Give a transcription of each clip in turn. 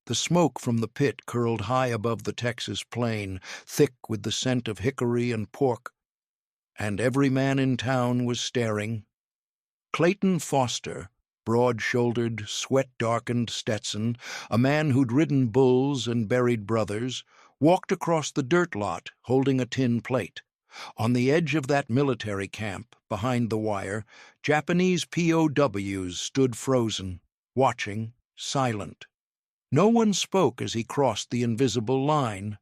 The smoke from the pit curled high above the Texas plain, thick with the scent of hickory and pork, and every man in town was staring. Clayton Foster, broad-shouldered, sweat-darkened Stetson, a man who'd ridden bulls and buried brothers, walked across the dirt lot holding a tin plate. On the edge of that military camp, behind the wire, Japanese POWs stood frozen, watching, silent. No one spoke as he crossed the invisible line.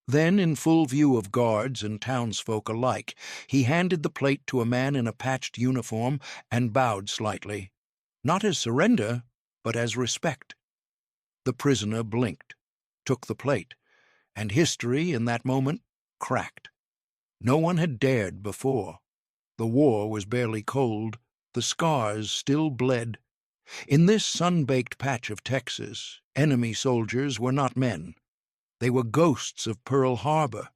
Then, in full view of guards and townsfolk alike, he handed the plate to a man in a patched uniform and bowed slightly, not as surrender, but as respect. The prisoner blinked, took the plate, and history, in that moment, cracked. No one had dared before. The war was barely cold. The scars still bled. In this sun-baked patch of Texas, enemy soldiers were not men. They were ghosts of Pearl Harbor.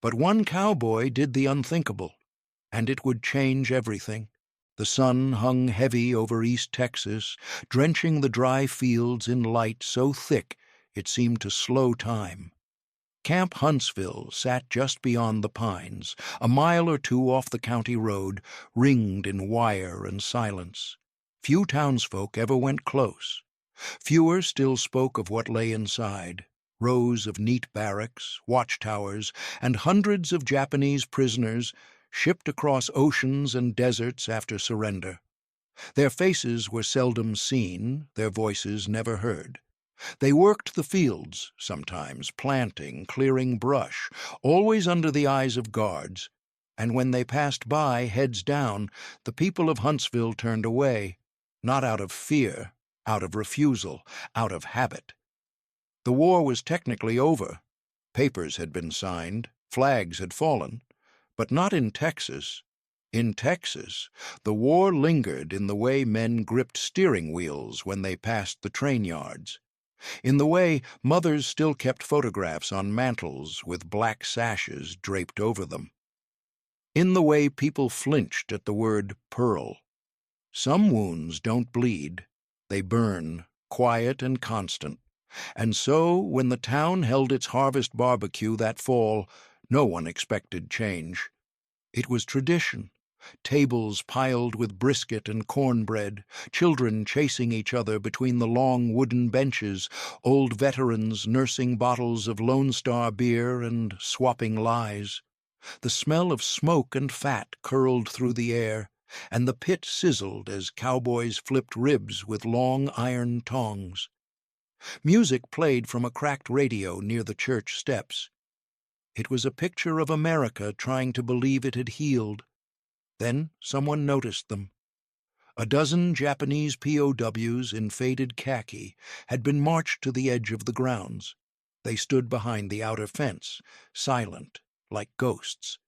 But one cowboy did the unthinkable, and it would change everything. The sun hung heavy over East Texas, drenching the dry fields in light so thick it seemed to slow time. Camp Huntsville sat just beyond the pines, a mile or two off the county road, ringed in wire and silence. Few townsfolk ever went close. Fewer still spoke of what lay inside. Rows of neat barracks, watchtowers, and hundreds of Japanese prisoners shipped across oceans and deserts after surrender. Their faces were seldom seen, their voices never heard. They worked the fields, sometimes, planting, clearing brush, always under the eyes of guards, and when they passed by, heads down, the people of Huntsville turned away, not out of fear, out of refusal, out of habit. The war was technically over. Papers had been signed, flags had fallen, but not in Texas. In Texas, the war lingered in the way men gripped steering wheels when they passed the train yards, in the way mothers still kept photographs on mantels with black sashes draped over them, in the way people flinched at the word pearl. Some wounds don't bleed. They burn, quiet and constant. And so, when the town held its harvest barbecue that fall, no one expected change. It was tradition. Tables piled with brisket and cornbread, children chasing each other between the long wooden benches, old veterans nursing bottles of Lone Star beer and swapping lies. The smell of smoke and fat curled through the air, and the pit sizzled as cowboys flipped ribs with long iron tongs. Music played from a cracked radio near the church steps. It was a picture of America trying to believe it had healed. Then someone noticed them. A dozen Japanese POWs in faded khaki had been marched to the edge of the grounds. They stood behind the outer fence, silent, like ghosts.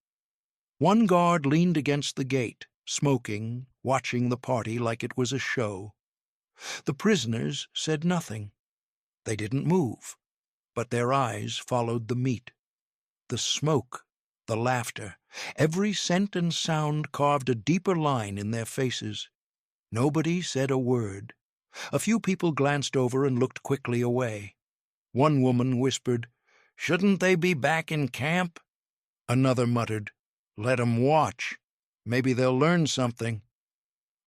One guard leaned against the gate, smoking, watching the party like it was a show. The prisoners said nothing. They didn't move, but their eyes followed the meat. The smoke, the laughter, every scent and sound carved a deeper line in their faces. Nobody said a word. A few people glanced over and looked quickly away. One woman whispered, "Shouldn't they be back in camp?" Another muttered, "Let 'em watch. Maybe they'll learn something."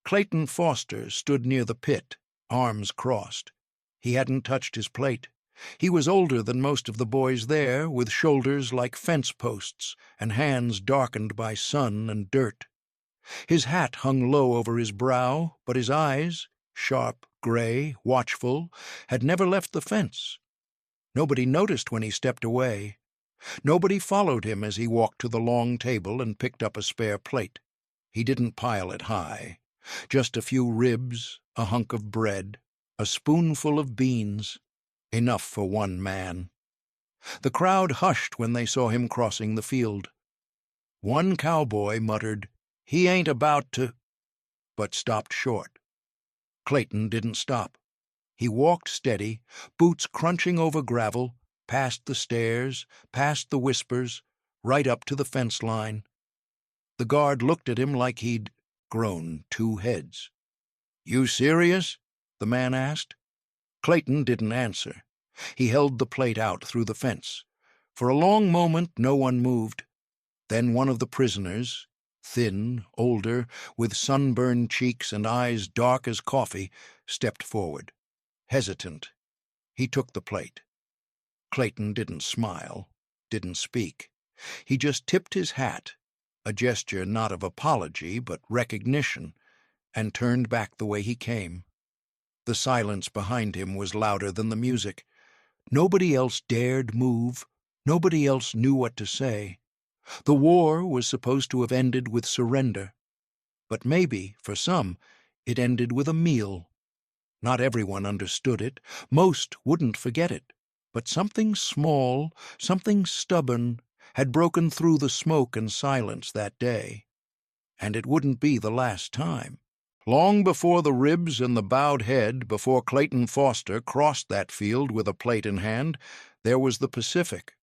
Clayton Foster stood near the pit, arms crossed. He hadn't touched his plate. He was older than most of the boys there, with shoulders like fence posts and hands darkened by sun and dirt. His hat hung low over his brow, but his eyes, sharp, gray, watchful, had never left the fence. Nobody noticed when he stepped away. Nobody followed him as he walked to the long table and picked up a spare plate. He didn't pile it high. Just a few ribs, a hunk of bread, a spoonful of beans. Enough for one man. The crowd hushed when they saw him crossing the field. One cowboy muttered, "He ain't about to," but stopped short. Clayton didn't stop. He walked steady, boots crunching over gravel, past the stairs, past the whispers, right up to the fence line. The guard looked at him like he'd grown 2 heads. "You serious?" the man asked. Clayton didn't answer. He held the plate out through the fence. For a long moment no one moved. Then one of the prisoners, thin, older, with sunburned cheeks and eyes dark as coffee, stepped forward. Hesitant, he took the plate. Clayton didn't smile, didn't speak. He just tipped his hat, a gesture not of apology but recognition, and turned back the way he came. The silence behind him was louder than the music. Nobody else dared move. Nobody else knew what to say. The war was supposed to have ended with surrender. But maybe, for some, it ended with a meal. Not everyone understood it. Most wouldn't forget it. But something small, something stubborn, had broken through the smoke and silence that day. And it wouldn't be the last time. Long before the ribs and the bowed head, before Clayton Foster crossed that field with a plate in hand, there was the Pacific.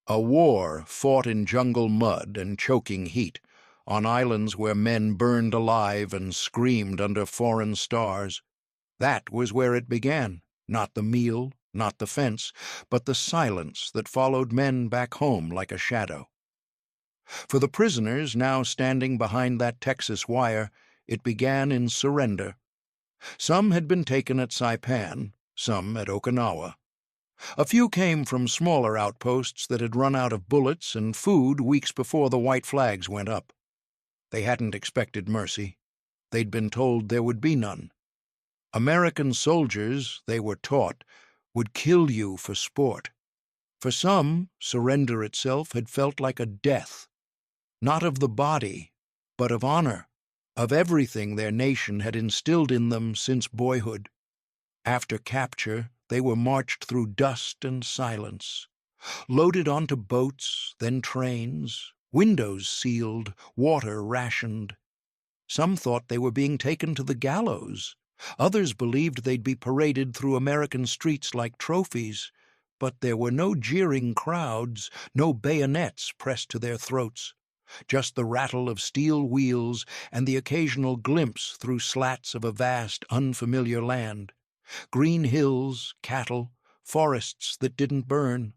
A war fought in jungle mud and choking heat, on islands where men burned alive and screamed under foreign stars. That was where it began, not the meal, not the fence, but the silence that followed men back home like a shadow. For the prisoners now standing behind that Texas wire, it began in surrender. Some had been taken at Saipan, some at Okinawa. A few came from smaller outposts that had run out of bullets and food weeks before the white flags went up. They hadn't expected mercy. They'd been told there would be none. American soldiers, they were taught, would kill you for sport. For some, surrender itself had felt like a death, not of the body, but of honor, of everything their nation had instilled in them since boyhood. After capture, they were marched through dust and silence, loaded onto boats, then trains, windows sealed, water rationed. Some thought they were being taken to the gallows. Others believed they'd be paraded through American streets like trophies. But there were no jeering crowds, no bayonets pressed to their throats, just the rattle of steel wheels and the occasional glimpse through slats of a vast, unfamiliar land. Green hills, cattle, forests that didn't burn.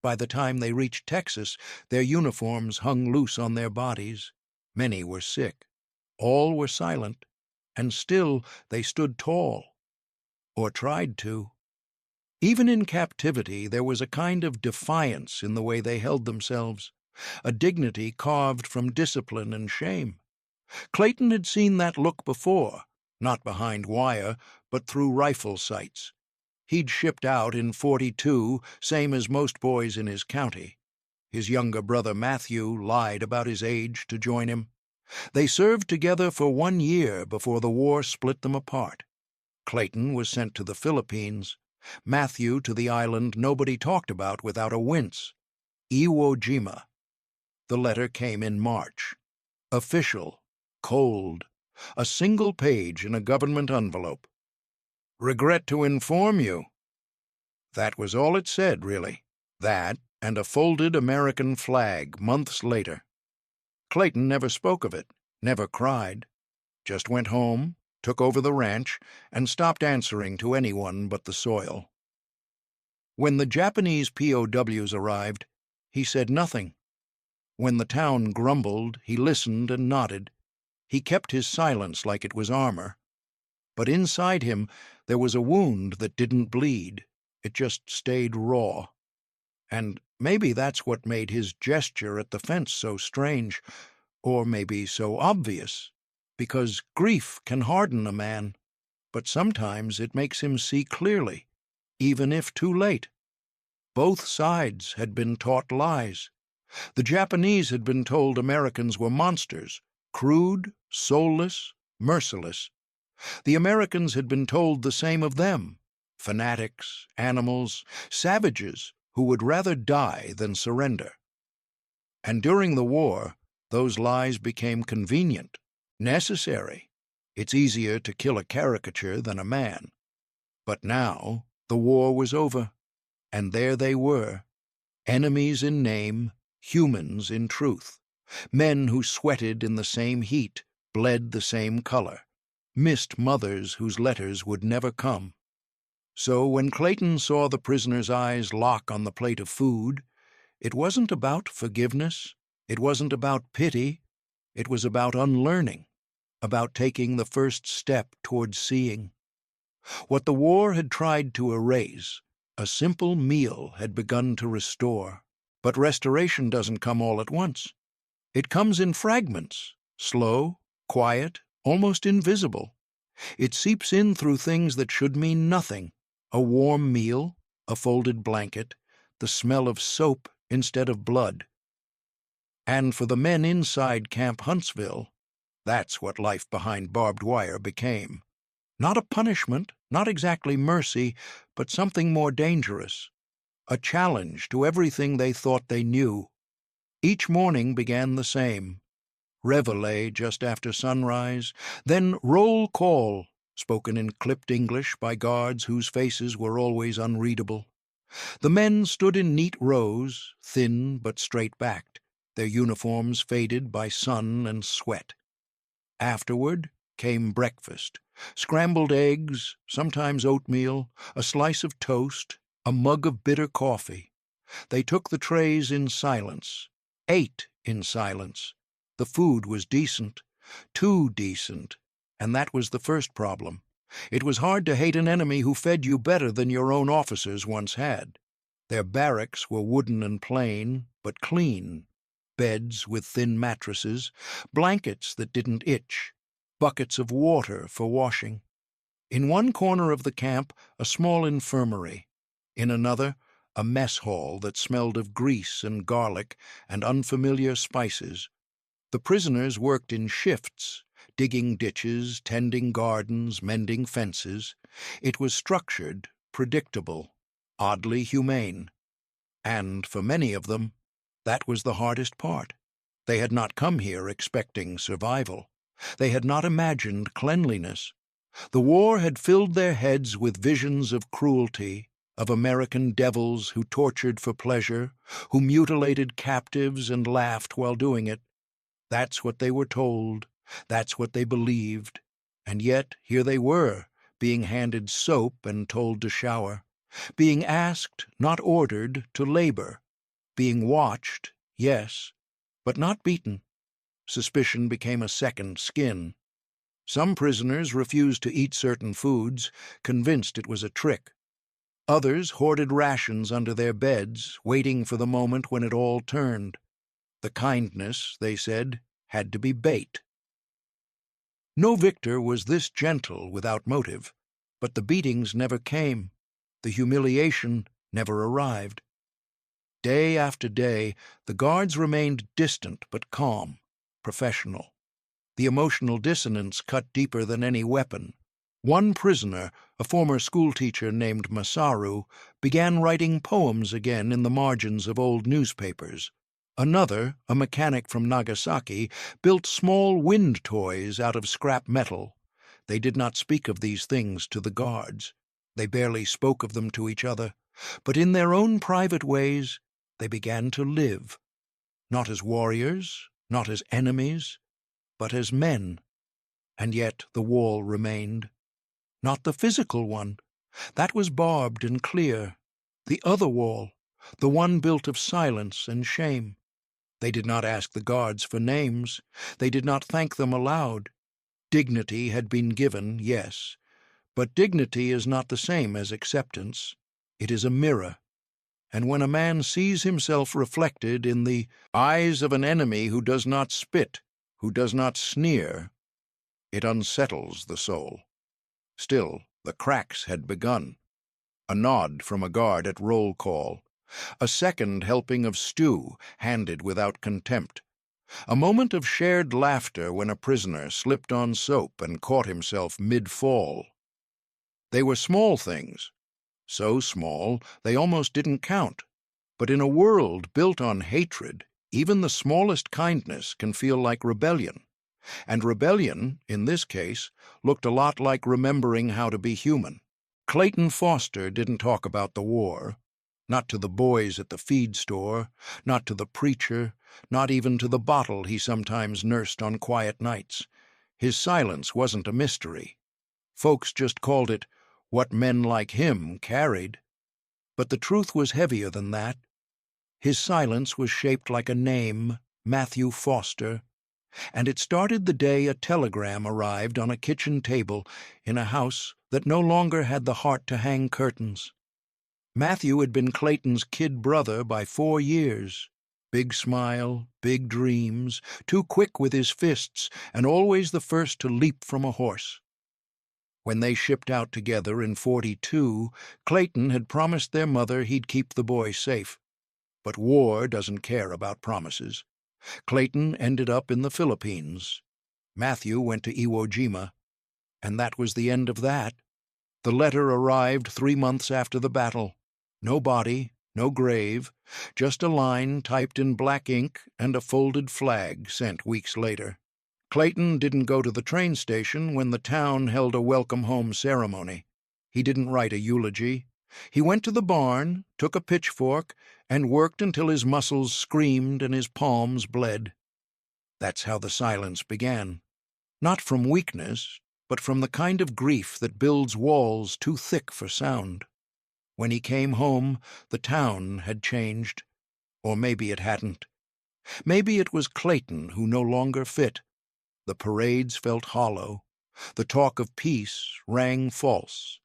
By the time they reached Texas, their uniforms hung loose on their bodies. Many were sick. All were silent, and still they stood tall, or tried to. Even in captivity, there was a kind of defiance in the way they held themselves, a dignity carved from discipline and shame. Clayton had seen that look before, not behind wire, but through rifle sights. He'd shipped out in '42, same as most boys in his county. His younger brother Matthew lied about his age to join him. They served together for 1 year before the war split them apart. Clayton was sent to the Philippines, Matthew to the island nobody talked about without a wince, Iwo Jima. The letter came in March. Official, cold, a single page in a government envelope. "Regret to inform you." That was all it said, really. That, and a folded American flag months later. Clayton never spoke of it, never cried. Just went home, took over the ranch, and stopped answering to anyone but the soil. When the Japanese POWs arrived, he said nothing. When the town grumbled, he listened and nodded. He kept his silence like it was armor. But inside him there was a wound that didn't bleed. It just stayed raw. And maybe that's what made his gesture at the fence so strange, or maybe so obvious, because grief can harden a man, but sometimes it makes him see clearly, even if too late. Both sides had been taught lies. The Japanese had been told Americans were monsters, crude, soulless, merciless. The Americans had been told the same of them, fanatics, animals, savages who would rather die than surrender. And during the war, those lies became convenient, necessary. It's easier to kill a caricature than a man. But now the war was over, and there they were, enemies in name, humans in truth, men who sweated in the same heat, bled the same color, missed mothers whose letters would never come. So when Clayton saw the prisoner's eyes lock on the plate of food, it wasn't about forgiveness, it wasn't about pity, it was about unlearning, about taking the first step towards seeing. What the war had tried to erase, a simple meal had begun to restore. But restoration doesn't come all at once. It comes in fragments, slow, quiet, almost invisible. It seeps in through things that should mean nothing: a warm meal, a folded blanket, the smell of soap instead of blood. And for the men inside Camp Huntsville, that's what life behind barbed wire became. Not a punishment, not exactly mercy, but something more dangerous. A challenge to everything they thought they knew. Each morning began the same. Reveille just after sunrise, then roll call, spoken in clipped English by guards whose faces were always unreadable. The men stood in neat rows, thin but straight-backed, their uniforms faded by sun and sweat. Afterward came breakfast: scrambled eggs, sometimes oatmeal, a slice of toast, a mug of bitter coffee. They took the trays in silence, ate in silence. The food was decent, too decent, and that was the first problem. It was hard to hate an enemy who fed you better than your own officers once had. Their barracks were wooden and plain, but clean. Beds with thin mattresses, blankets that didn't itch, buckets of water for washing. In one corner of the camp, a small infirmary. In another, a mess hall that smelled of grease and garlic and unfamiliar spices. The prisoners worked in shifts, digging ditches, tending gardens, mending fences. It was structured, predictable, oddly humane. And for many of them, that was the hardest part. They had not come here expecting survival. They had not imagined cleanliness. The war had filled their heads with visions of cruelty, of American devils who tortured for pleasure, who mutilated captives and laughed while doing it. That's what they were told, that's what they believed. And yet here they were, being handed soap and told to shower, being asked, not ordered, to labor, being watched, yes, but not beaten. Suspicion became a second skin. Some prisoners refused to eat certain foods, convinced it was a trick. Others hoarded rations under their beds, waiting for the moment when it all turned. The kindness, they said, had to be bait. No victor was this gentle without motive, but the beatings never came. The humiliation never arrived. Day after day, the guards remained distant but calm, professional. The emotional dissonance cut deeper than any weapon. One prisoner, a former schoolteacher named Masaru, began writing poems again in the margins of old newspapers. Another, a mechanic from Nagasaki, built small wind toys out of scrap metal. They did not speak of these things to the guards. They barely spoke of them to each other. But in their own private ways, they began to live. Not as warriors, not as enemies, but as men. And yet the wall remained. Not the physical one. That was barbed and clear. The other wall, the one built of silence and shame. They did not ask the guards for names. They did not thank them aloud. Dignity had been given, yes, but dignity is not the same as acceptance. It is a mirror. And when a man sees himself reflected in the eyes of an enemy who does not spit, who does not sneer, it unsettles the soul. Still, the cracks had begun. A nod from a guard at roll call. A second helping of stew, handed without contempt. A moment of shared laughter when a prisoner slipped on soap and caught himself mid-fall. They were small things. So small, they almost didn't count. But in a world built on hatred, even the smallest kindness can feel like rebellion. And rebellion, in this case, looked a lot like remembering how to be human. Clayton Foster didn't talk about the war. Not to the boys at the feed store, not to the preacher, not even to the bottle he sometimes nursed on quiet nights. His silence wasn't a mystery. Folks just called it what men like him carried. But the truth was heavier than that. His silence was shaped like a name, Matthew Foster, and it started the day a telegram arrived on a kitchen table in a house that no longer had the heart to hang curtains. Matthew had been Clayton's kid brother by 4 years. Big smile, big dreams, too quick with his fists, and always the first to leap from a horse. When they shipped out together in '42, Clayton had promised their mother he'd keep the boy safe. But war doesn't care about promises. Clayton ended up in the Philippines. Matthew went to Iwo Jima, and that was the end of that. The letter arrived 3 months after the battle. No body, no grave, just a line typed in black ink and a folded flag sent weeks later. Clayton didn't go to the train station when the town held a welcome home ceremony. He didn't write a eulogy. He went to the barn, took a pitchfork, and worked until his muscles screamed and his palms bled. That's how the silence began. Not from weakness, but from the kind of grief that builds walls too thick for sound. When he came home, the town had changed. Or maybe it hadn't. Maybe it was Clayton who no longer fit. The parades felt hollow. The talk of peace rang false.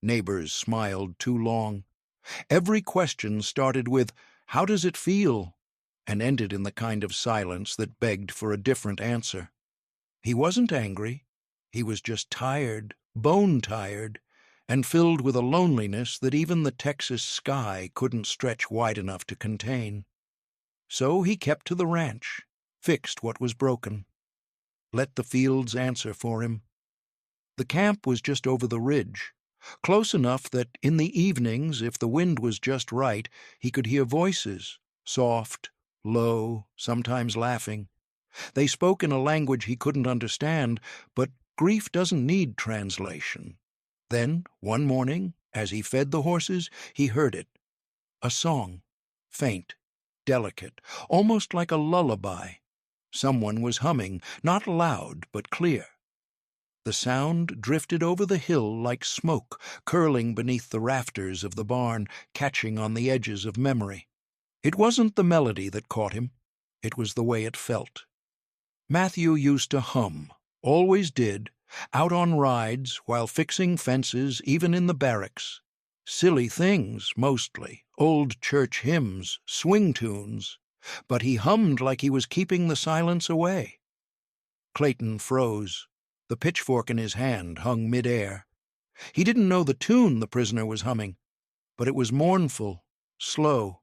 Neighbors smiled too long. Every question started with, "How does it feel?" and ended in the kind of silence that begged for a different answer. He wasn't angry. He was just tired, bone-tired, and filled with a loneliness that even the Texas sky couldn't stretch wide enough to contain. So he kept to the ranch, fixed what was broken. Let the fields answer for him. The camp was just over the ridge, close enough that in the evenings, if the wind was just right, he could hear voices, soft, low, sometimes laughing. They spoke in a language he couldn't understand, but grief doesn't need translation. Then, one morning, as he fed the horses, he heard it. A song, faint, delicate, almost like a lullaby. Someone was humming, not loud but clear. The sound drifted over the hill like smoke, curling beneath the rafters of the barn, catching on the edges of memory. It wasn't the melody that caught him. It was the way it felt. Matthew used to hum, always did, out on rides while fixing fences, even in the barracks. Silly things, mostly, old church hymns, swing tunes. But he hummed like he was keeping the silence away. Clayton froze. The pitchfork in his hand hung mid-air. He didn't know the tune the prisoner was humming, but it was mournful, slow,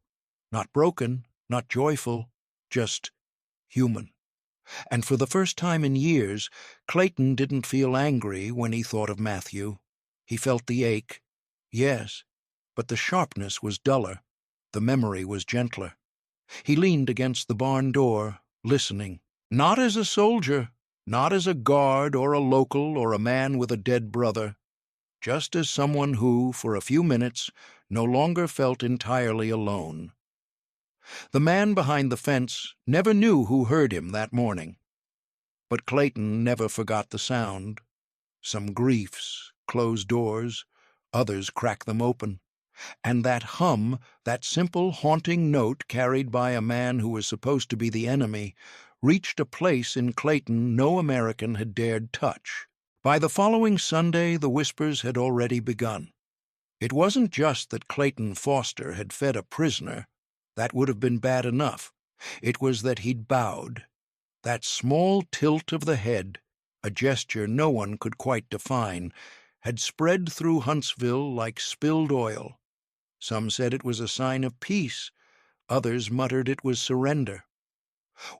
not broken, not joyful, just human. And for the first time in years, Clayton didn't feel angry when he thought of Matthew. He felt the ache, yes, but the sharpness was duller, the memory was gentler. He leaned against the barn door, listening, not as a soldier, not as a guard or a local or a man with a dead brother, just as someone who, for a few minutes, no longer felt entirely alone. The man behind the fence never knew who heard him that morning. But Clayton never forgot the sound. Some griefs, closed doors, others crack them open. And that hum, that simple, haunting note carried by a man who was supposed to be the enemy, reached a place in Clayton no American had dared touch. By the following Sunday, the whispers had already begun. It wasn't just that Clayton Foster had fed a prisoner. That would have been bad enough. It was that he'd bowed. That small tilt of the head, a gesture no one could quite define, had spread through Huntsville like spilled oil. Some said it was a sign of peace. Others muttered it was surrender.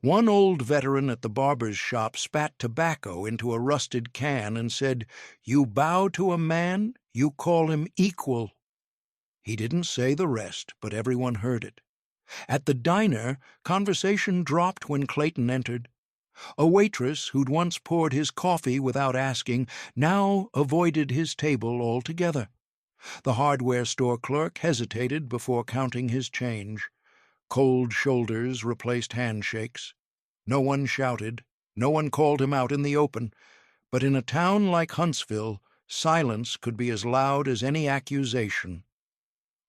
One old veteran at the barber's shop spat tobacco into a rusted can and said, "You bow to a man, you call him equal." He didn't say the rest, but everyone heard it. At the diner, conversation dropped when Clayton entered. A waitress who'd once poured his coffee without asking now avoided his table altogether. The hardware store clerk hesitated before counting his change. Cold shoulders replaced handshakes. No one shouted, no one called him out in the open, but in a town like Huntsville, Silence could be as loud as any accusation.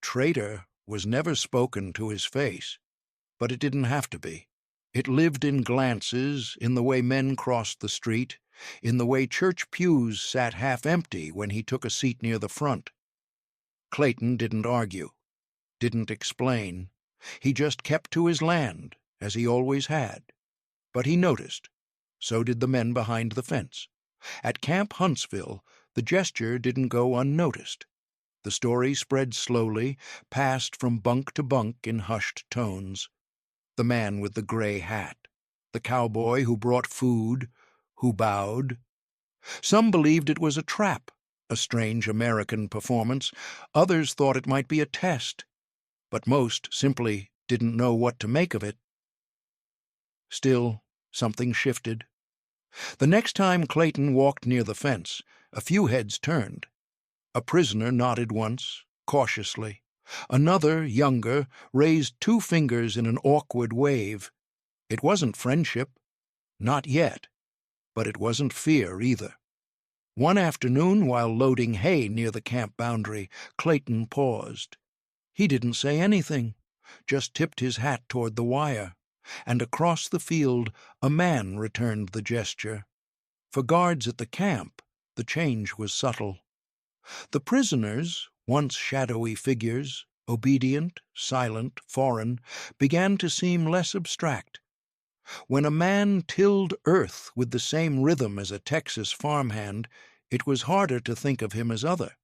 Traitor was never spoken to his face, but it didn't have to be. It lived in glances, in the way men crossed the street, in the way church pews sat half empty when he took a seat near the front. Clayton didn't argue, didn't explain. He just kept to his land, as he always had. But he noticed. So did the men behind the fence. At Camp Huntsville, the gesture didn't go unnoticed. The story spread slowly, passed from bunk to bunk in hushed tones. The man with the gray hat, the cowboy who brought food, who bowed. Some believed it was a trap, a strange American performance. Others thought it might be a test, but most simply didn't know what to make of it. Still, something shifted. The next time Clayton walked near the fence, a few heads turned. A prisoner nodded once, cautiously. Another, younger, raised 2 fingers in an awkward wave. It wasn't friendship. Not yet. But it wasn't fear either. One afternoon, while loading hay near the camp boundary, Clayton paused. He didn't say anything, just tipped his hat toward the wire, and across the field a man returned the gesture. For guards at the camp, the change was subtle. The prisoners, once shadowy figures, obedient, silent, foreign, began to seem less abstract. When a man tilled earth with the same rhythm as a Texas farmhand, it was harder to think of him as other.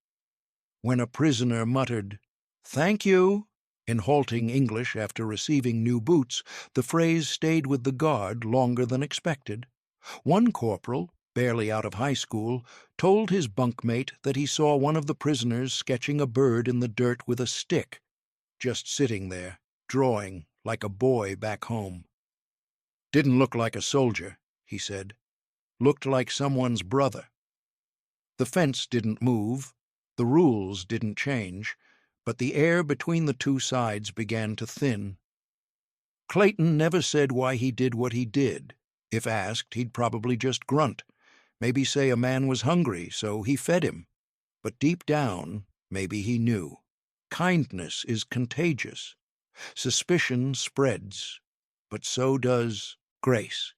When a prisoner muttered, "Thank you," in halting English after receiving new boots, the phrase stayed with the guard longer than expected. One corporal, barely out of high school, told his bunkmate that he saw one of the prisoners sketching a bird in the dirt with a stick, just sitting there, drawing like a boy back home. "Didn't look like a soldier," he said. "Looked like someone's brother." The fence didn't move, the rules didn't change, but the air between the 2 sides began to thin. Clayton never said why he did what he did. If asked, he'd probably just grunt, maybe say a man was hungry, so he fed him. But deep down, maybe he knew. Kindness is contagious. Suspicion spreads, but so does grace.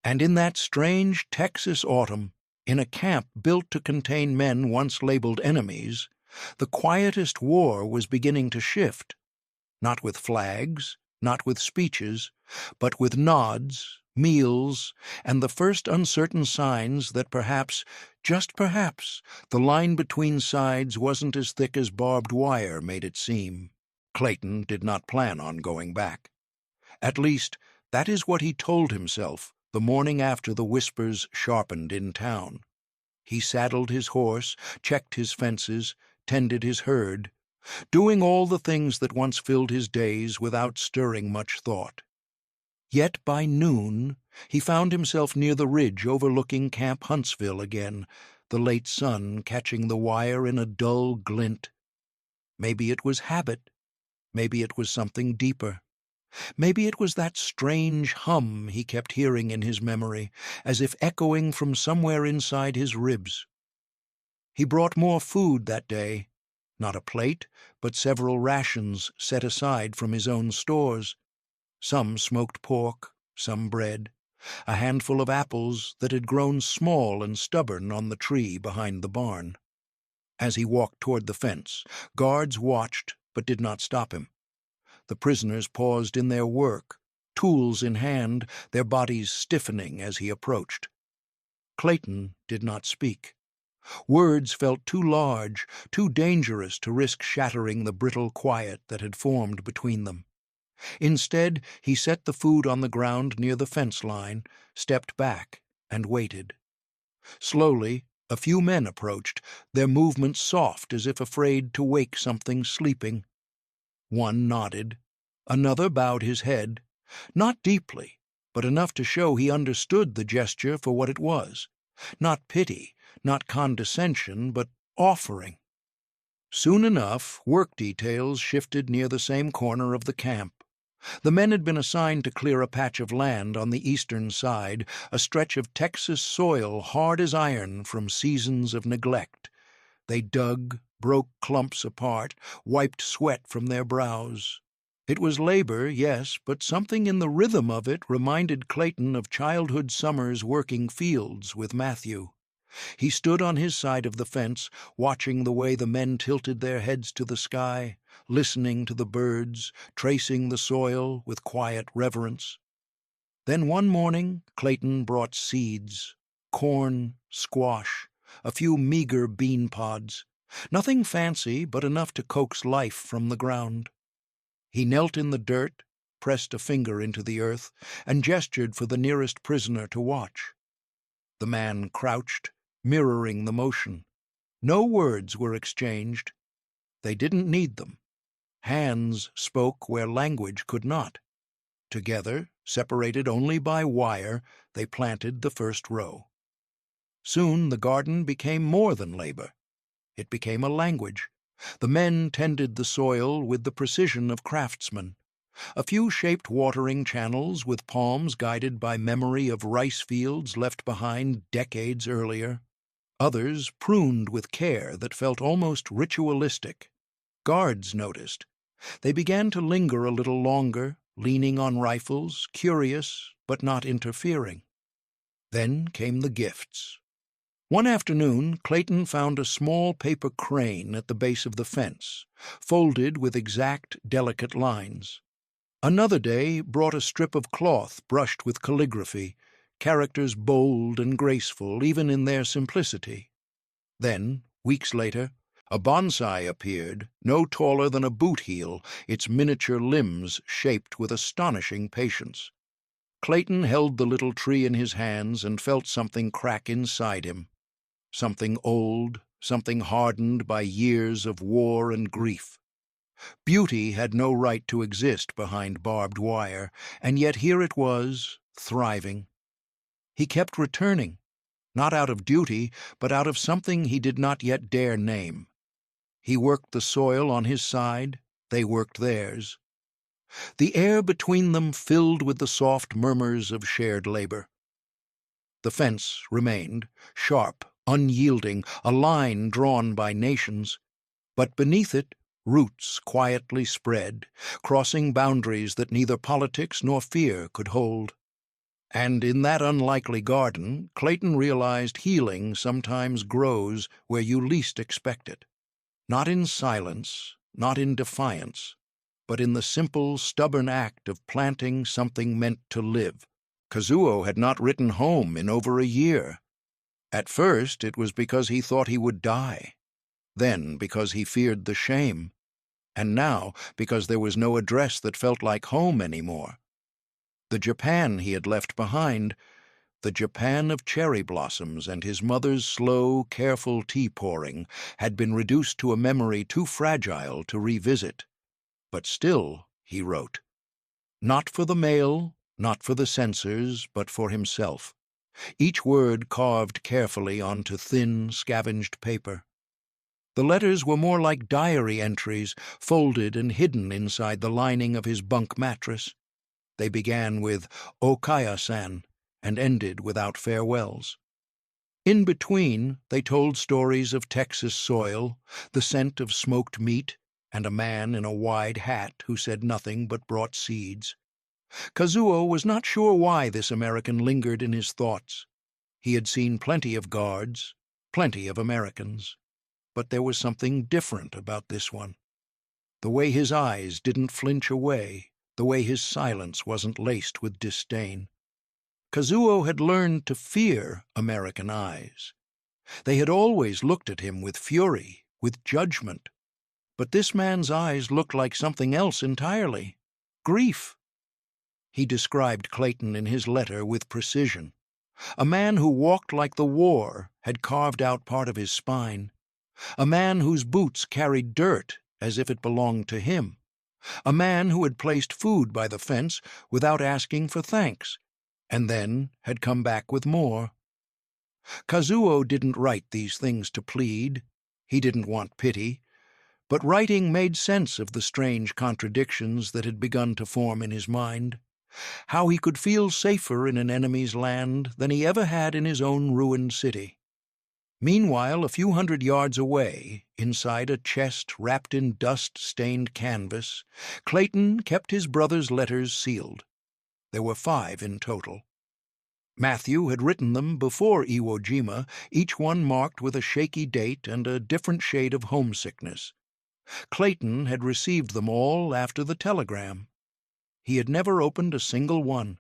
And in that strange Texas autumn, in a camp built to contain men once labeled enemies, the quietest war was beginning to shift. Not with flags, not with speeches, but with nods, meals, and the first uncertain signs that perhaps, just perhaps, the line between sides wasn't as thick as barbed wire made it seem. Clayton did not plan on going back. At least, that is what he told himself the morning after the whispers sharpened in town. He saddled his horse, checked his fences, tended his herd, doing all the things that once filled his days without stirring much thought. Yet by noon he found himself near the ridge overlooking Camp Huntsville again, the late sun catching the wire in a dull glint. Maybe it was habit. Maybe it was something deeper. Maybe it was that strange hum he kept hearing in his memory, as if echoing from somewhere inside his ribs. He brought more food that day. Not a plate, but several rations set aside from his own stores. Some smoked pork, some bread, a handful of apples that had grown small and stubborn on the tree behind the barn. As he walked toward the fence, guards watched but did not stop him. The prisoners paused in their work, tools in hand, their bodies stiffening as he approached. Clayton did not speak. Words felt too large, too dangerous to risk shattering the brittle quiet that had formed between them. Instead, he set the food on the ground near the fence line, stepped back, and waited. Slowly, a few men approached, their movements soft as if afraid to wake something sleeping. One nodded. Another bowed his head, not deeply, but enough to show he understood the gesture for what it was. Not pity, not condescension, but offering. Soon enough, work details shifted near the same corner of the camp. The men had been assigned to clear a patch of land on the eastern side, a stretch of Texas soil hard as iron from seasons of neglect. They dug, broke clumps apart, wiped sweat from their brows. It was labor, yes, but something in the rhythm of it reminded Clayton of childhood summers working fields with Matthew. He stood on his side of the fence, watching the way the men tilted their heads to the sky, listening to the birds, tracing the soil with quiet reverence. Then one morning Clayton brought seeds, corn, squash, a few meager bean pods, nothing fancy but enough to coax life from the ground. He knelt in the dirt, pressed a finger into the earth, and gestured for the nearest prisoner to watch. The man crouched, mirroring the motion. No words were exchanged. They didn't need them. Hands spoke where language could not. Together, separated only by wire, they planted the first row. Soon the garden became more than labor. It became a language. The men tended the soil with the precision of craftsmen. A few shaped watering channels with palms guided by memory of rice fields left behind decades earlier. Others pruned with care that felt almost ritualistic. Guards noticed. They began to linger a little longer, leaning on rifles, curious but not interfering. Then came the gifts. One afternoon, Clayton found a small paper crane at the base of the fence, folded with exact, delicate lines. Another day brought a strip of cloth brushed with calligraphy, characters bold and graceful even in their simplicity. Then, weeks later, a bonsai appeared, no taller than a boot heel, its miniature limbs shaped with astonishing patience. Clayton held the little tree in his hands and felt something crack inside him. Something old, something hardened by years of war and grief. Beauty had no right to exist behind barbed wire, and yet here it was, thriving. He kept returning, not out of duty, but out of something he did not yet dare name. He worked the soil on his side, they worked theirs. The air between them filled with the soft murmurs of shared labor. The fence remained, sharp, unyielding, a line drawn by nations, but beneath it roots quietly spread, crossing boundaries that neither politics nor fear could hold. And in that unlikely garden, Clayton realized healing sometimes grows where you least expect it. Not in silence, not in defiance, but in the simple, stubborn act of planting something meant to live. Kazuo had not written home in over a year. At first it was because he thought he would die, then because he feared the shame, and now because there was no address that felt like home anymore. The Japan he had left behind, the Japan of cherry blossoms and his mother's slow, careful tea-pouring, had been reduced to a memory too fragile to revisit. But still, he wrote, not for the mail, not for the censors, but for himself. Each word carved carefully onto thin, scavenged paper. The letters were more like diary entries, folded and hidden inside the lining of his bunk mattress. They began with Okaya-san and ended without farewells. In between, they told stories of Texas soil, the scent of smoked meat, and a man in a wide hat who said nothing but brought seeds. Kazuo was not sure why this American lingered in his thoughts. He had seen plenty of guards, plenty of Americans. But there was something different about this one. The way his eyes didn't flinch away, the way his silence wasn't laced with disdain. Kazuo had learned to fear American eyes. They had always looked at him with fury, with judgment. But this man's eyes looked like something else entirely. Grief. He described Clayton in his letter with precision. A man who walked like the war had carved out part of his spine. A man whose boots carried dirt as if it belonged to him. A man who had placed food by the fence without asking for thanks, and then had come back with more. Kazuo didn't write these things to plead. He didn't want pity. But writing made sense of the strange contradictions that had begun to form in his mind. How he could feel safer in an enemy's land than he ever had in his own ruined city. Meanwhile, a few hundred yards away, inside a chest wrapped in dust-stained canvas, Clayton kept his brother's letters sealed. There were 5 in total. Matthew had written them before Iwo Jima, each one marked with a shaky date and a different shade of homesickness. Clayton had received them all after the telegram. He had never opened a single one.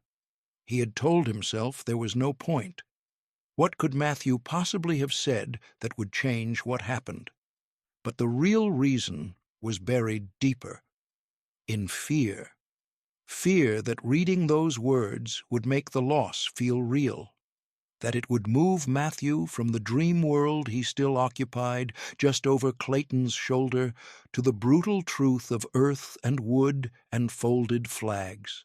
He had told himself there was no point. What could Matthew possibly have said that would change what happened? But the real reason was buried deeper, in fear. Fear that reading those words would make the loss feel real, that it would move Matthew from the dream world he still occupied just over Clayton's shoulder to the brutal truth of earth and wood and folded flags.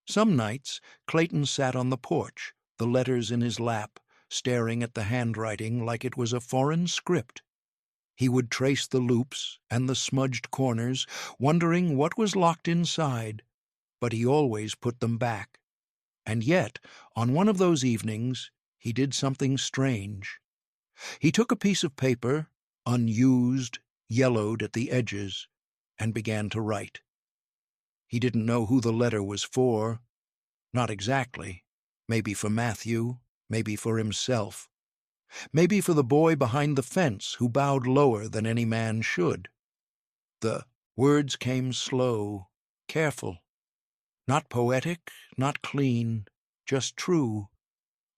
Some nights Clayton sat on the porch, the letters in his lap, staring at the handwriting like it was a foreign script. He would trace the loops and the smudged corners, wondering what was locked inside, but he always put them back. And yet, on one of those evenings, he did something strange. He took a piece of paper, unused, yellowed at the edges, and began to write. He didn't know who the letter was for. Not exactly. Maybe for Matthew, maybe for himself. Maybe for the boy behind the fence who bowed lower than any man should. The words came slow, careful. Not poetic, not clean, just true.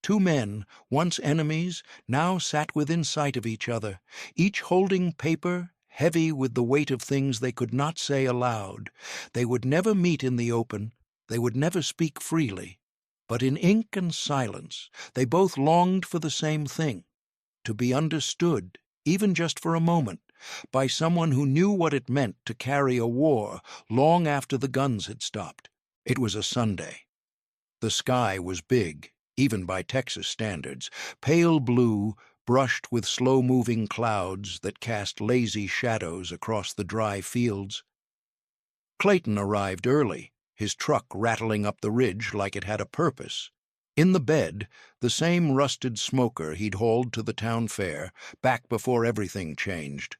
2 men, once enemies, now sat within sight of each other, each holding paper heavy with the weight of things they could not say aloud. They would never meet in the open, they would never speak freely. But in ink and silence, they both longed for the same thing, to be understood, even just for a moment, by someone who knew what it meant to carry a war long after the guns had stopped. It was a Sunday. The sky was big, even by Texas standards, pale blue, brushed with slow-moving clouds that cast lazy shadows across the dry fields. Clayton arrived early, his truck rattling up the ridge like it had a purpose. In the bed, the same rusted smoker he'd hauled to the town fair, back before everything changed.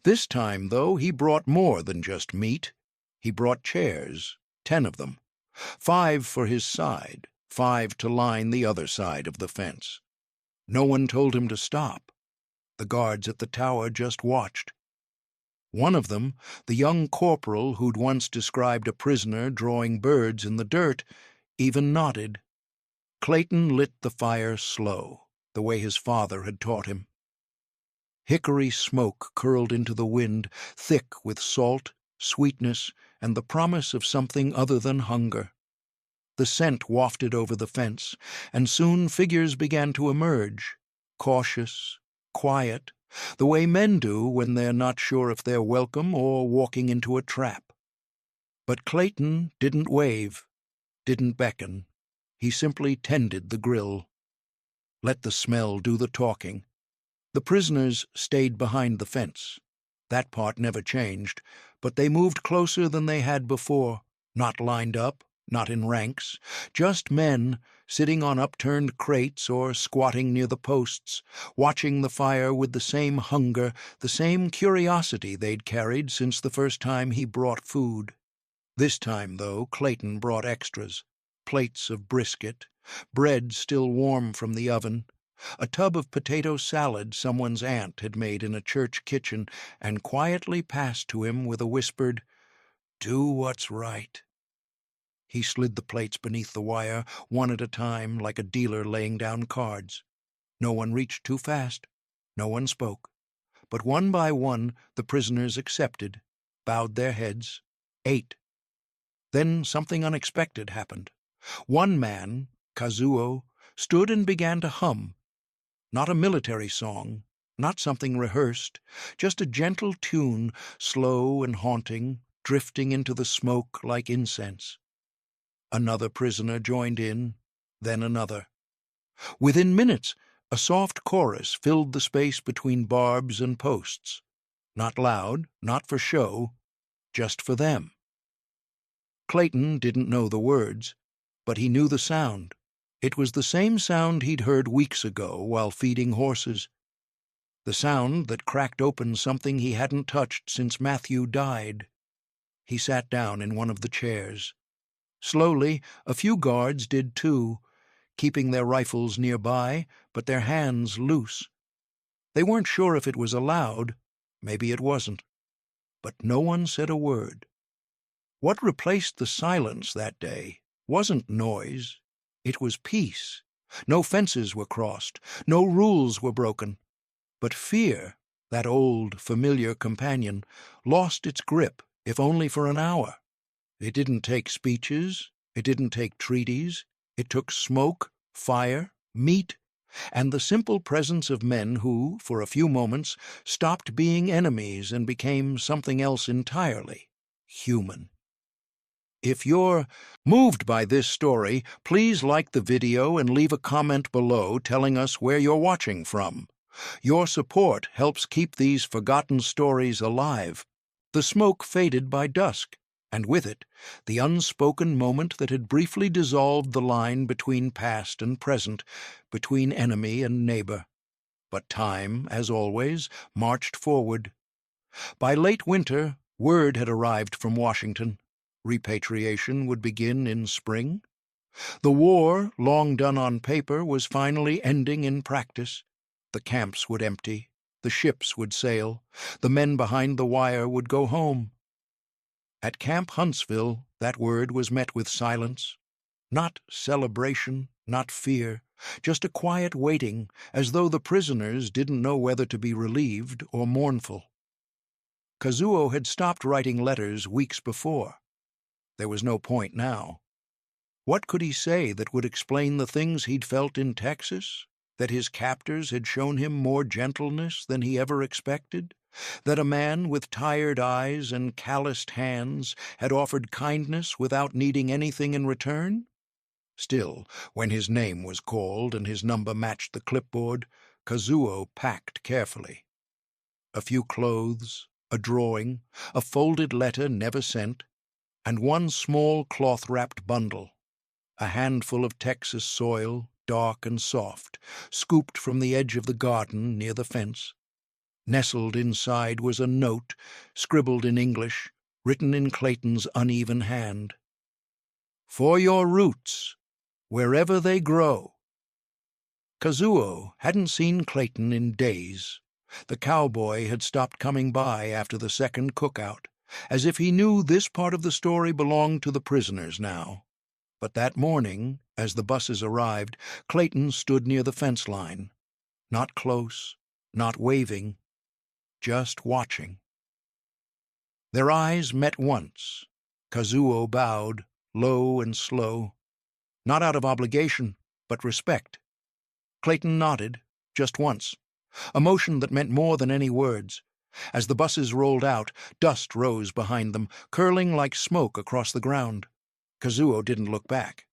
This time, though, he brought more than just meat. He brought chairs, 10 of them, 5 for his side, 5 to line the other side of the fence. No one told him to stop. The guards at the tower just watched. One of them, the young corporal who'd once described a prisoner drawing birds in the dirt, even nodded. Clayton lit the fire slow, the way his father had taught him. Hickory smoke curled into the wind, thick with salt, sweetness, and the promise of something other than hunger. The scent wafted over the fence, and soon figures began to emerge, cautious, quiet, the way men do when they're not sure if they're welcome or walking into a trap. But Clayton didn't wave, didn't beckon. He simply tended the grill. Let the smell do the talking. The prisoners stayed behind the fence. That part never changed, but they moved closer than they had before, not lined up, not in ranks, just men sitting on upturned crates or squatting near the posts, watching the fire with the same hunger, the same curiosity they'd carried since the first time he brought food. This time, though, Clayton brought extras, plates of brisket, bread still warm from the oven, a tub of potato salad someone's aunt had made in a church kitchen, and quietly passed to him with a whispered, "Do what's right." He slid the plates beneath the wire, one at a time, like a dealer laying down cards. No one reached too fast. No one spoke. But one by one the prisoners accepted, bowed their heads, ate. Then something unexpected happened. One man, Kazuo, stood and began to hum. Not a military song, not something rehearsed, just a gentle tune, slow and haunting, drifting into the smoke like incense. Another prisoner joined in, then another. Within minutes, a soft chorus filled the space between barbs and posts. Not loud, not for show, just for them. Clayton didn't know the words, but he knew the sound. It was the same sound he'd heard weeks ago while feeding horses. The sound that cracked open something he hadn't touched since Matthew died. He sat down in one of the chairs. Slowly, a few guards did too, keeping their rifles nearby, but their hands loose. They weren't sure if it was allowed. Maybe it wasn't. But no one said a word. What replaced the silence that day wasn't noise. It was peace. No fences were crossed. No rules were broken. But fear, that old, familiar companion, lost its grip, if only for an hour. It didn't take speeches. It didn't take treaties. It took smoke, fire, meat, and the simple presence of men who, for a few moments, stopped being enemies and became something else entirely, human. If you're moved by this story, please like the video and leave a comment below telling us where you're watching from. Your support helps keep these forgotten stories alive. The smoke faded by dusk, and with it, the unspoken moment that had briefly dissolved the line between past and present, between enemy and neighbor. But time, as always, marched forward. By late winter, word had arrived from Washington. Repatriation would begin in spring. The war, long done on paper, was finally ending in practice. The camps would empty. The ships would sail. The men behind the wire would go home. At Camp Huntsville, that word was met with silence. Not celebration, not fear, just a quiet waiting, as though the prisoners didn't know whether to be relieved or mournful. Kazuo had stopped writing letters weeks before. There was no point now. What could he say that would explain the things he'd felt in Texas? That his captors had shown him more gentleness than he ever expected? That a man with tired eyes and calloused hands had offered kindness without needing anything in return? Still, when his name was called and his number matched the clipboard, Kazuo packed carefully. A few clothes, a drawing, a folded letter never sent, and one small cloth-wrapped bundle, a handful of Texas soil, dark and soft, scooped from the edge of the garden near the fence. Nestled inside was a note, scribbled in English, written in Clayton's uneven hand. "For your roots, wherever they grow." Kazuo hadn't seen Clayton in days. The cowboy had stopped coming by after the second cookout, as if he knew this part of the story belonged to the prisoners now. But that morning, as the buses arrived, Clayton stood near the fence line. Not close, not waving, just watching. Their eyes met once. Kazuo bowed, low and slow. Not out of obligation, but respect. Clayton nodded, just once, a motion that meant more than any words. As the buses rolled out, dust rose behind them, curling like smoke across the ground. Kazuo didn't look back.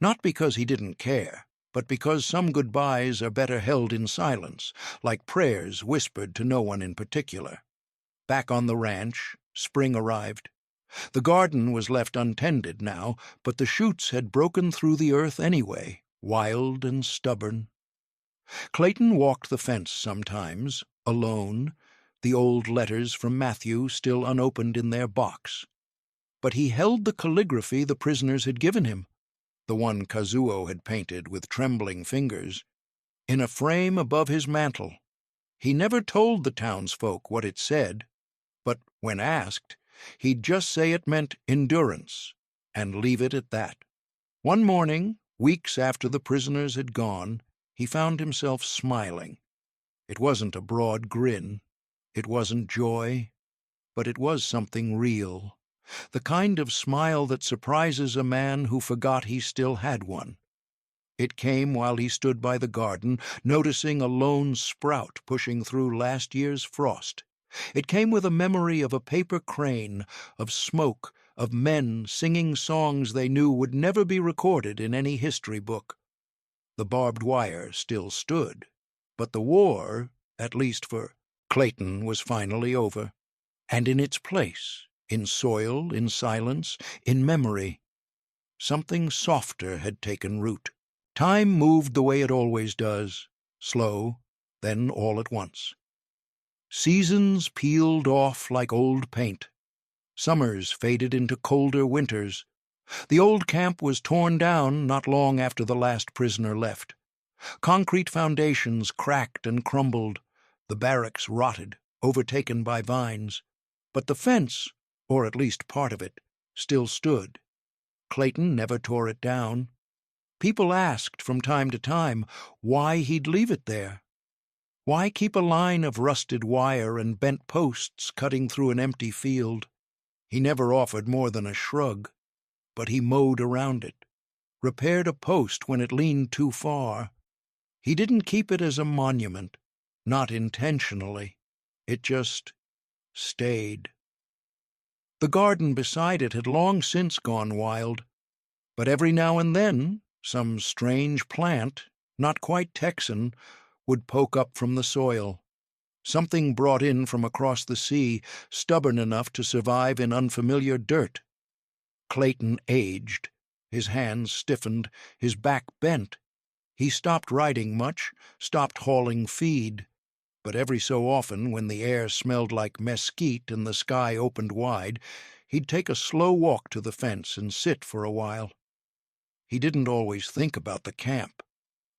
Not because he didn't care, but because some goodbyes are better held in silence, like prayers whispered to no one in particular. Back on the ranch, spring arrived. The garden was left untended now, but the shoots had broken through the earth anyway, wild and stubborn. Clayton walked the fence sometimes, alone, the old letters from Matthew still unopened in their box. But he held the calligraphy the prisoners had given him, the one Kazuo had painted with trembling fingers, in a frame above his mantel. He never told the townsfolk what it said, but when asked, he'd just say it meant endurance, and leave it at that. One morning, weeks after the prisoners had gone, he found himself smiling. It wasn't a broad grin. It wasn't joy, but it was something real, the kind of smile that surprises a man who forgot he still had one. It came while he stood by the garden, noticing a lone sprout pushing through last year's frost. It came with a memory of a paper crane, of smoke, of men singing songs they knew would never be recorded in any history book. The barbed wire still stood, but the war, at least for Clayton was finally over, and in its place, in soil, in silence, in memory, something softer had taken root. Time moved the way it always does, slow, then all at once. Seasons peeled off like old paint. Summers faded into colder winters. The old camp was torn down not long after the last prisoner left. Concrete foundations cracked and crumbled. The barracks rotted, overtaken by vines. But the fence, or at least part of it, still stood. Clayton never tore it down. People asked from time to time why he'd leave it there. Why keep a line of rusted wire and bent posts cutting through an empty field? He never offered more than a shrug, but he mowed around it, repaired a post when it leaned too far. He didn't keep it as a monument, not intentionally. It just stayed. The garden beside it had long since gone wild, but every now and then some strange plant, not quite Texan, would poke up from the soil. Something brought in from across the sea, stubborn enough to survive in unfamiliar dirt. Clayton aged. His hands stiffened, his back bent. He stopped riding much, stopped hauling feed. But every so often, when the air smelled like mesquite and the sky opened wide, he'd take a slow walk to the fence and sit for a while. He didn't always think about the camp,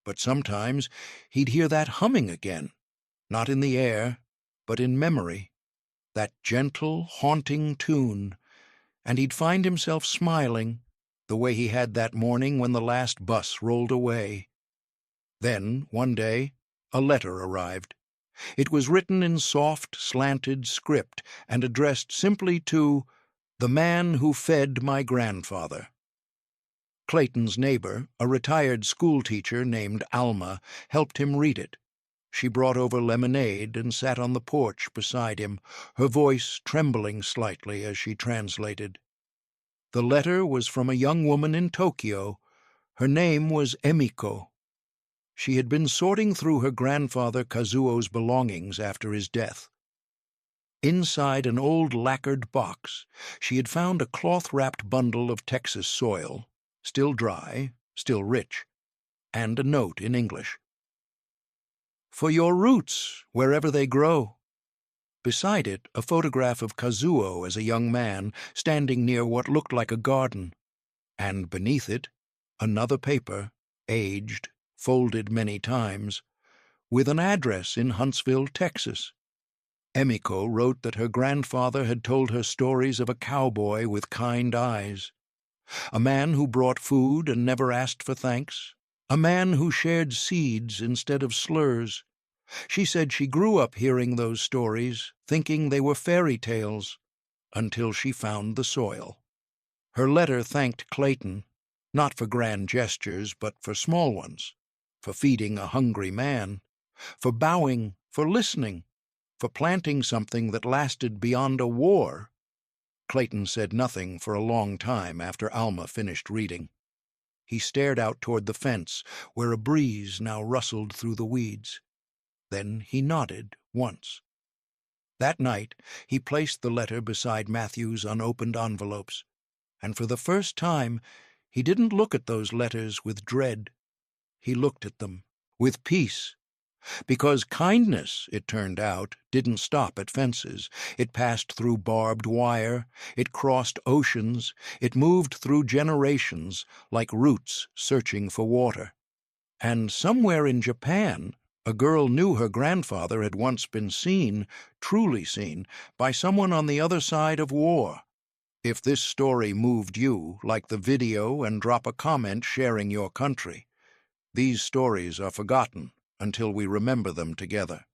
but sometimes he'd hear that humming again, not in the air, but in memory, that gentle, haunting tune, and he'd find himself smiling, the way he had that morning when the last bus rolled away. Then, one day, a letter arrived. It was written in soft, slanted script and addressed simply to the man who fed my grandfather. Clayton's neighbor, a retired schoolteacher named Alma, helped him read it. She brought over lemonade and sat on the porch beside him, her voice trembling slightly as she translated. The letter was from a young woman in Tokyo. Her name was Emiko. She had been sorting through her grandfather Kazuo's belongings after his death. Inside an old lacquered box, she had found a cloth-wrapped bundle of Texas soil, still dry, still rich, and a note in English. "For your roots, wherever they grow." Beside it, a photograph of Kazuo as a young man, standing near what looked like a garden. And beneath it, another paper, aged, folded many times, with an address in Huntsville, Texas. Emiko wrote that her grandfather had told her stories of a cowboy with kind eyes, a man who brought food and never asked for thanks, a man who shared seeds instead of slurs. She said she grew up hearing those stories, thinking they were fairy tales, until she found the soil. Her letter thanked Clayton, not for grand gestures, but for small ones, for feeding a hungry man, for bowing, for listening, for planting something that lasted beyond a war. Clayton said nothing for a long time after Alma finished reading. He stared out toward the fence, where a breeze now rustled through the weeds. Then he nodded once. That night he placed the letter beside Matthew's unopened envelopes, and for the first time he didn't look at those letters with dread. He looked at them with peace, because kindness, it turned out, didn't stop at fences. It passed through barbed wire, it crossed oceans, it moved through generations like roots searching for water. And somewhere in Japan, a girl knew her grandfather had once been seen, truly seen, by someone on the other side of war. If this story moved you, like the video and drop a comment sharing your country. These stories are forgotten until we remember them together.